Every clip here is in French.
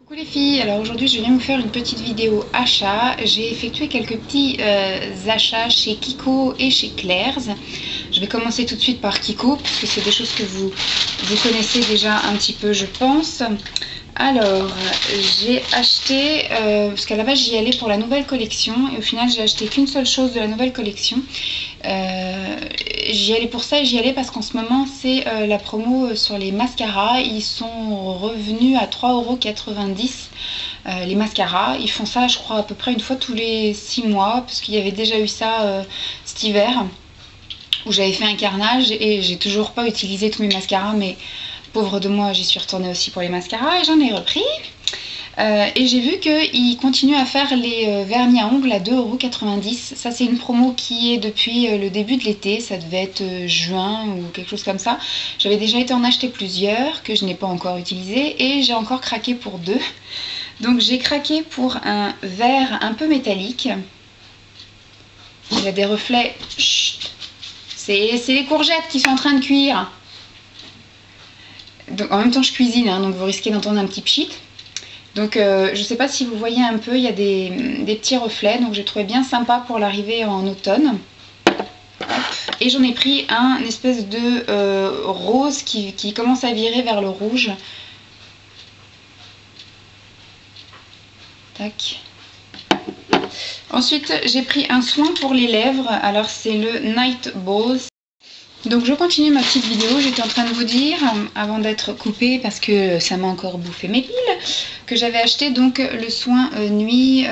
Coucou les filles, alors aujourd'hui je viens vous faire une petite vidéo achat. J'ai effectué quelques petits achats chez Kiko et chez Claire's. Je vais commencer tout de suite par Kiko parce que c'est des choses que vous connaissez déjà un petit peu je pense. Alors j'ai acheté, parce qu'à la base j'y allais pour la nouvelle collection et au final j'ai acheté qu'une seule chose de la nouvelle collection. J'y allais pour ça et j'y allais parce qu'en ce moment c'est la promo sur les mascaras. Ils sont revenus à 3,90 €. Les mascaras, ils font ça je crois à peu près une fois tous les 6 mois parce qu'il y avait déjà eu ça cet hiver où j'avais fait un carnage et j'ai toujours pas utilisé tous mes mascaras, mais pauvre de moi, j'y suis retournée aussi pour les mascaras et j'en ai repris. Et j'ai vu qu'ils continuent à faire les vernis à ongles à 2,90 €. Ça c'est une promo qui est depuis le début de l'été, ça devait être juin ou quelque chose comme ça. J'avais déjà été en acheter plusieurs que je n'ai pas encore utilisé et j'ai encore craqué pour deux. Donc j'ai craqué pour un vert un peu métallique. Il a des reflets. Chut, c'est les courgettes qui sont en train de cuire. Donc, en même temps je cuisine, hein, donc vous risquez d'entendre un petit pchit. Donc je ne sais pas si vous voyez un peu, il y a des petits reflets, donc j'ai trouvé bien sympa pour l'arrivée en automne. Hop. Et j'en ai pris un espèce de rose qui commence à virer vers le rouge. Tac. Ensuite j'ai pris un soin pour les lèvres, alors c'est le Night Balls. Donc je continue ma petite vidéo, j'étais en train de vous dire, avant d'être coupée parce que ça m'a encore bouffé mes piles, que j'avais acheté donc le soin nuit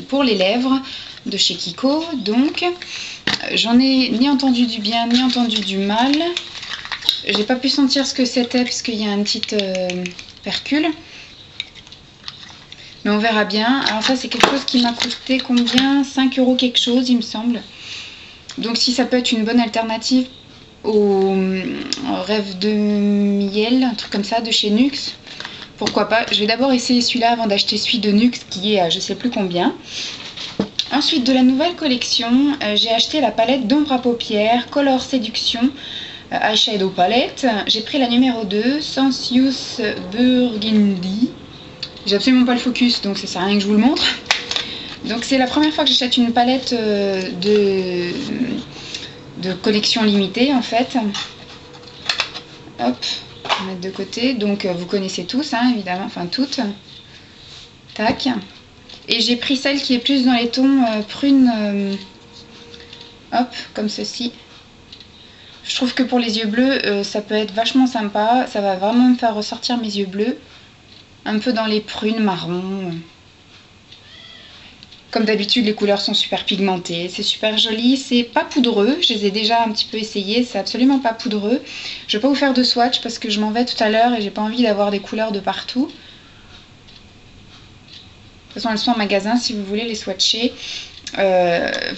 pour les lèvres de chez Kiko. Donc j'en ai ni entendu du bien ni entendu du mal. J'ai pas pu sentir ce que c'était parce qu'il y a un petit percule. Mais on verra bien. Alors ça c'est quelque chose qui m'a coûté combien? 5 € quelque chose il me semble. Donc si ça peut être une bonne alternative au rêve de miel, un truc comme ça de chez Nuxe, pourquoi pas. Je vais d'abord essayer celui-là avant d'acheter celui de Nuxe qui est à je sais plus combien. Ensuite de la nouvelle collection, j'ai acheté la palette d'ombre à paupières Color Séduction Eyeshadow Palette. J'ai pris la numéro 2, Sensuous Burgundy. J'ai absolument pas le focus donc ça sert à rien que je vous le montre. Donc c'est la première fois que j'achète une palette de collection limitée en fait. Hop, on va mettre de côté. Donc vous connaissez tous hein, évidemment, enfin toutes. Tac. Et j'ai pris celle qui est plus dans les tons prune. Hop, comme ceci. Je trouve que pour les yeux bleus, ça peut être vachement sympa. Ça va vraiment me faire ressortir mes yeux bleus. Un peu dans les prunes marron. Comme d'habitude, les couleurs sont super pigmentées, c'est super joli, c'est pas poudreux, je les ai déjà un petit peu essayés, c'est absolument pas poudreux. Je vais pas vous faire de swatch parce que je m'en vais tout à l'heure et j'ai pas envie d'avoir des couleurs de partout. De toute façon, elles sont en magasin si vous voulez les swatcher.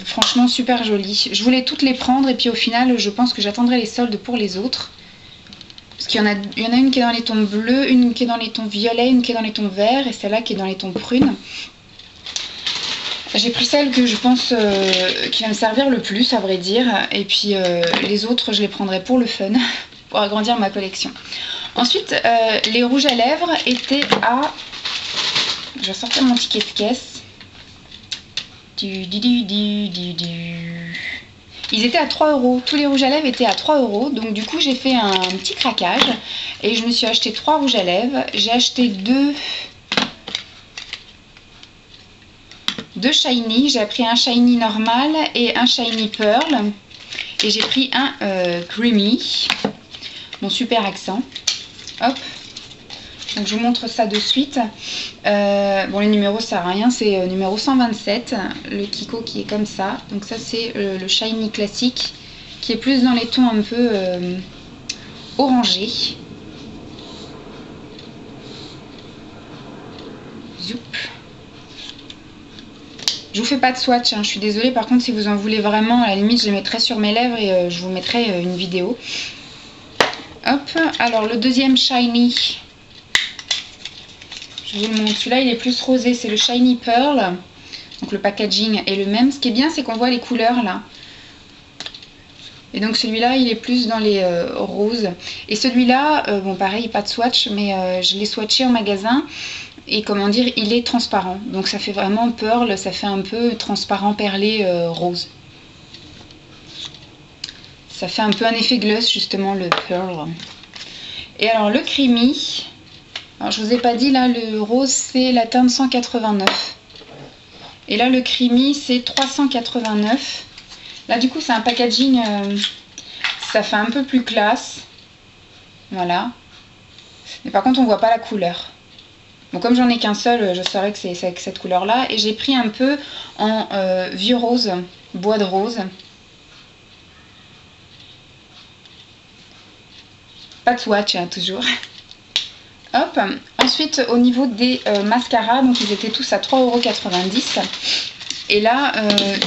Franchement, super jolies. Je voulais toutes les prendre et puis au final, je pense que j'attendrai les soldes pour les autres. Parce qu'il y en a une qui est dans les tons bleus, une qui est dans les tons violets, une qui est dans les tons verts et celle-là qui est dans les tons prunes. J'ai pris celle que je pense qui va me servir le plus à vrai dire. Et puis les autres je les prendrai pour le fun, pour agrandir ma collection. Ensuite les rouges à lèvres étaient à... Je vais sortir mon ticket de caisse. Ils étaient à 3 €. Tous les rouges à lèvres étaient à 3 €. Donc du coup j'ai fait un petit craquage. Et je me suis acheté 3 rouges à lèvres. J'ai acheté deux shiny, j'ai pris un shiny normal et un shiny pearl et j'ai pris un creamy, mon super accent. Hop, donc je vous montre ça de suite. Bon, les numéros ça sert à rien, c'est numéro 127, le Kiko qui est comme ça. Donc ça c'est le shiny classique qui est plus dans les tons un peu orangés. Zoup. Je vous fais pas de swatch, hein, je suis désolée. Par contre, si vous en voulez vraiment, à la limite, je les mettrai sur mes lèvres et je vous mettrai une vidéo. Hop, alors le deuxième shiny, je vous le montre. Celui-là, il est plus rosé, c'est le shiny pearl. Donc le packaging est le même. Ce qui est bien, c'est qu'on voit les couleurs là. Et donc celui-là, il est plus dans les roses. Et celui-là, bon pareil, pas de swatch, mais je l'ai swatché en magasin. et comment dire, il est transparent. Donc ça fait vraiment pearl, ça fait un peu transparent perlé rose. Ça fait un peu un effet gloss justement le pearl. Et alors le creamy, alors je vous ai pas dit là, le rose c'est la teinte 189. Et là le creamy c'est 389. Là du coup c'est un packaging, ça fait un peu plus classe. Voilà. Mais par contre on voit pas la couleur. Bon, comme j'en ai qu'un seul, je saurais que c'est avec cette couleur là. Et j'ai pris un peu en vieux rose, bois de rose. Pas de swatch hein, toujours. Hop. Ensuite au niveau des mascaras, donc ils étaient tous à 3,90 €. Et là,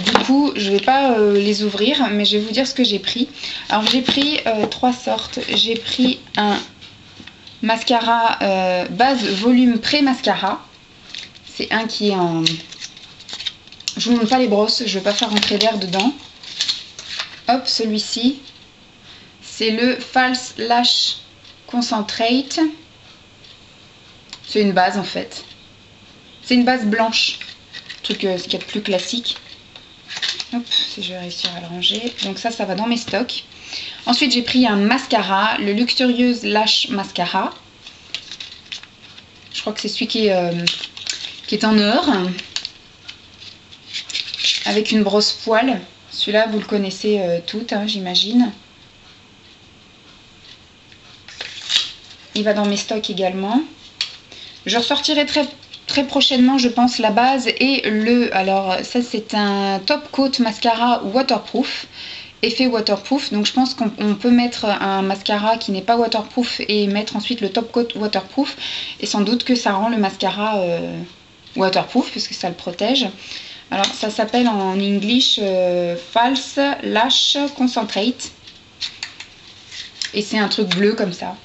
du coup, je vais pas les ouvrir, mais je vais vous dire ce que j'ai pris. Alors j'ai pris 3 sortes. J'ai pris un mascara base volume pré-mascara. C'est un qui est en... Je vous montre pas les brosses, je vais pas faire rentrer l'air dedans. Hop, celui-ci. C'est le False Lash Concentrate. C'est une base en fait. C'est une base blanche. Truc ce qu'il y a de plus classique. Hop, si je vais réussir à le ranger. Donc ça va dans mes stocks. Ensuite, j'ai pris un mascara, le Luxurieuse Lash Mascara. Je crois que c'est celui qui est en or. Avec une brosse poil. Celui-là, vous le connaissez toutes, hein, j'imagine. Il va dans mes stocks également. Je ressortirai très prochainement, je pense, la base et le... Alors, ça, c'est un Top Coat Mascara Waterproof. Effet waterproof, donc je pense qu'on peut mettre un mascara qui n'est pas waterproof et mettre ensuite le top coat waterproof, et sans doute que ça rend le mascara waterproof puisque ça le protège. Alors ça s'appelle en English False Lash Concentrate et c'est un truc bleu comme ça.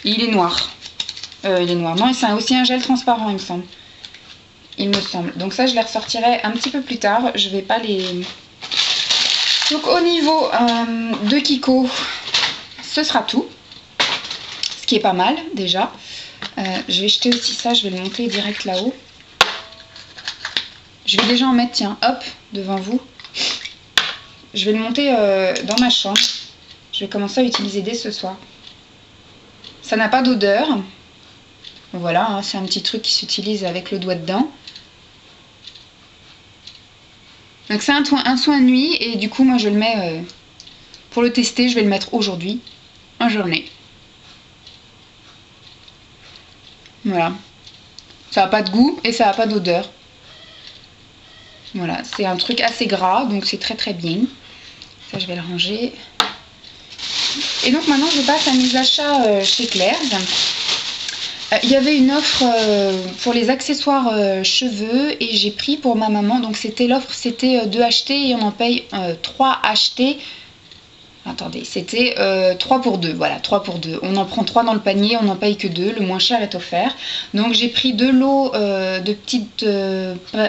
Il est noir. Il est noir. Non, et c'est aussi un gel transparent il me semble. Il me semble. Donc ça, je les ressortirai un petit peu plus tard. Je vais pas les... Donc au niveau de Kiko, ce sera tout. Ce qui est pas mal déjà. Je vais jeter aussi ça. Je vais le monter direct là-haut. Je vais déjà en mettre, tiens, hop, devant vous. Je vais le monter dans ma chambre. Je vais commencer à l'utiliser dès ce soir. Ça n'a pas d'odeur. Voilà, hein, c'est un petit truc qui s'utilise avec le doigt dedans. Donc c'est un soin nuit et du coup moi je le mets pour le tester, je vais le mettre aujourd'hui en journée. Voilà. Ça n'a pas de goût et ça n'a pas d'odeur. Voilà, c'est un truc assez gras donc c'est très bien. Ça je vais le ranger. Et donc maintenant je passe à mes achats chez Claire's. Il y avait une offre pour les accessoires cheveux et j'ai pris pour ma maman, donc c'était l'offre, c'était 2 achetés et on en paye 3 achetés. Attendez, c'était 3 pour 2, voilà, 3 pour 2. On en prend 3 dans le panier, on n'en paye que 2, le moins cher est offert. Donc j'ai pris 2 lots de petites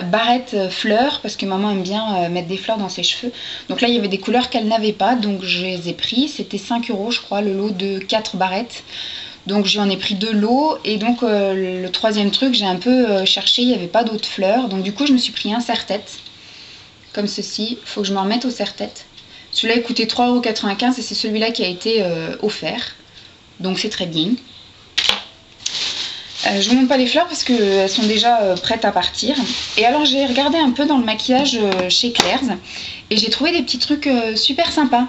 barrettes fleurs, parce que maman aime bien mettre des fleurs dans ses cheveux. Donc là il y avait des couleurs qu'elle n'avait pas, donc je les ai pris, c'était 5 € je crois, le lot de 4 barrettes. Donc j'en ai pris 2 lots et donc le troisième truc j'ai un peu cherché, il n'y avait pas d'autres fleurs. Donc du coup je me suis pris un serre-tête comme ceci, il faut que je me remette au serre-tête. Celui-là il coûtait 3,95 € et c'est celui-là qui a été offert. Donc c'est très bien. Je vous montre pas les fleurs parce qu'elles sont déjà prêtes à partir. Et alors j'ai regardé un peu dans le maquillage chez Claire's et j'ai trouvé des petits trucs super sympas.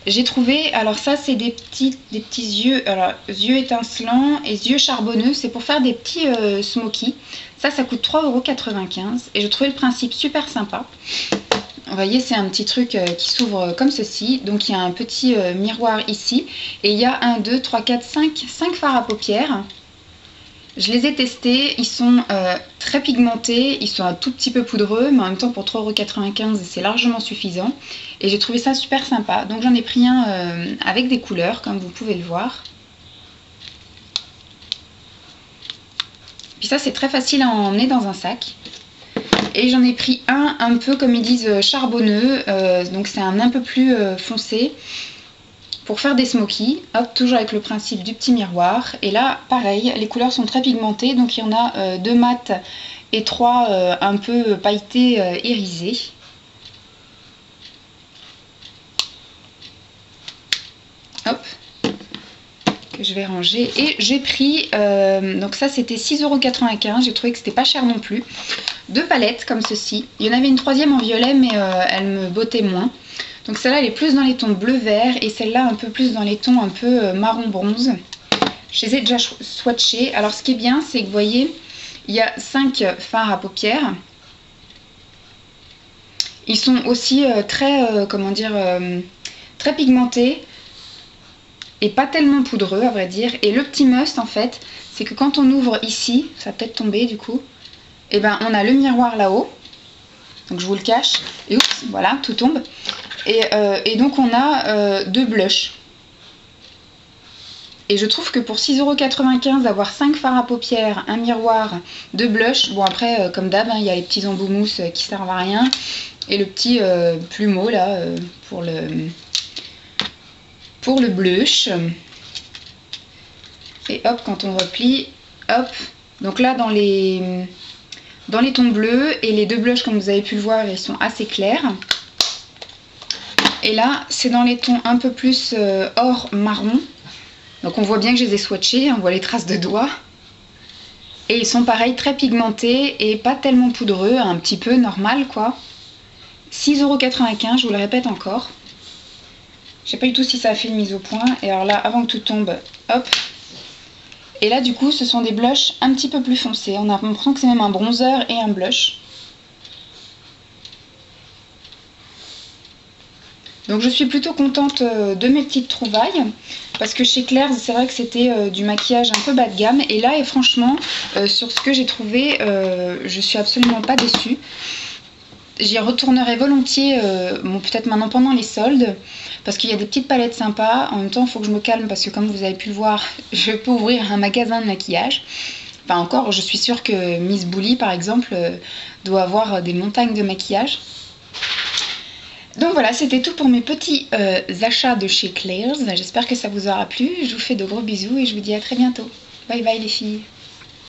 J'ai trouvé, alors ça c'est des petits yeux, alors yeux étincelants et yeux charbonneux, c'est pour faire des petits smoky. Ça coûte 3,95 € et je trouvais le principe super sympa. Vous voyez, c'est un petit truc qui s'ouvre comme ceci. Donc il y a un petit miroir ici et il y a 1, 2, 3, 4, 5 fards à paupières. Je les ai testés, ils sont très pigmentés, ils sont un tout petit peu poudreux, mais en même temps pour 3,95 € c'est largement suffisant. Et j'ai trouvé ça super sympa. Donc j'en ai pris un avec des couleurs, comme vous pouvez le voir. Puis ça c'est très facile à emmener dans un sac. Et j'en ai pris un peu comme ils disent charbonneux, donc c'est un peu plus foncé. pour faire des smokies. Hop, toujours avec le principe du petit miroir. Et là, pareil, les couleurs sont très pigmentées. Donc il y en a 2 mat et 3 un peu pailletés, irisés. Hop, que je vais ranger. Et j'ai pris, donc ça c'était 6,95 €. J'ai trouvé que c'était pas cher non plus. 2 palettes comme ceci. Il y en avait une troisième en violet, mais elle me bottait moins. Donc celle-là elle est plus dans les tons bleu-vert et celle-là un peu plus dans les tons un peu marron-bronze. Je les ai déjà swatchés. Alors ce qui est bien, c'est que vous voyez, il y a 5 fards à paupières. Ils sont aussi très, comment dire, très pigmentés et pas tellement poudreux à vrai dire. Et le petit must en fait, c'est que quand on ouvre ici, ça va peut-être tomber du coup, et ben on a le miroir là-haut. Donc je vous le cache. Et oups, voilà, tout tombe. Et donc on a 2 blushs. Et je trouve que pour 6,95 € d'avoir 5 fards à paupières, un miroir, 2 blushs, bon après comme d'hab, hein, il y a les petits embouts mousse qui servent à rien. Et le petit plumeau là pour le blush. Et hop, quand on replie, hop. Donc là dans les tons bleus et les 2 blushs comme vous avez pu le voir, ils sont assez clairs. Et là c'est dans les tons un peu plus or marron. Donc on voit bien que je les ai swatchés, on voit les traces de doigts. Et ils sont pareil très pigmentés et pas tellement poudreux, un petit peu normal quoi. 6,95 €, je vous le répète encore. Je sais pas du tout si ça a fait une mise au point. Et alors là, avant que tout tombe, hop. Et là du coup ce sont des blushs un petit peu plus foncés. On a l'impression que c'est même un bronzer et un blush. Donc je suis plutôt contente de mes petites trouvailles. Parce que chez Claire's, c'est vrai que c'était du maquillage un peu bas de gamme. Et là, et franchement, sur ce que j'ai trouvé, je suis absolument pas déçue. J'y retournerai volontiers, bon, peut-être maintenant pendant les soldes. Parce qu'il y a des petites palettes sympas. En même temps, il faut que je me calme parce que comme vous avez pu le voir, je peux ouvrir un magasin de maquillage. Enfin encore, je suis sûre que Miss Bully, par exemple, doit avoir des montagnes de maquillage. Donc voilà, c'était tout pour mes petits achats de chez Claire's. J'espère que ça vous aura plu. Je vous fais de gros bisous et je vous dis à très bientôt. Bye bye les filles.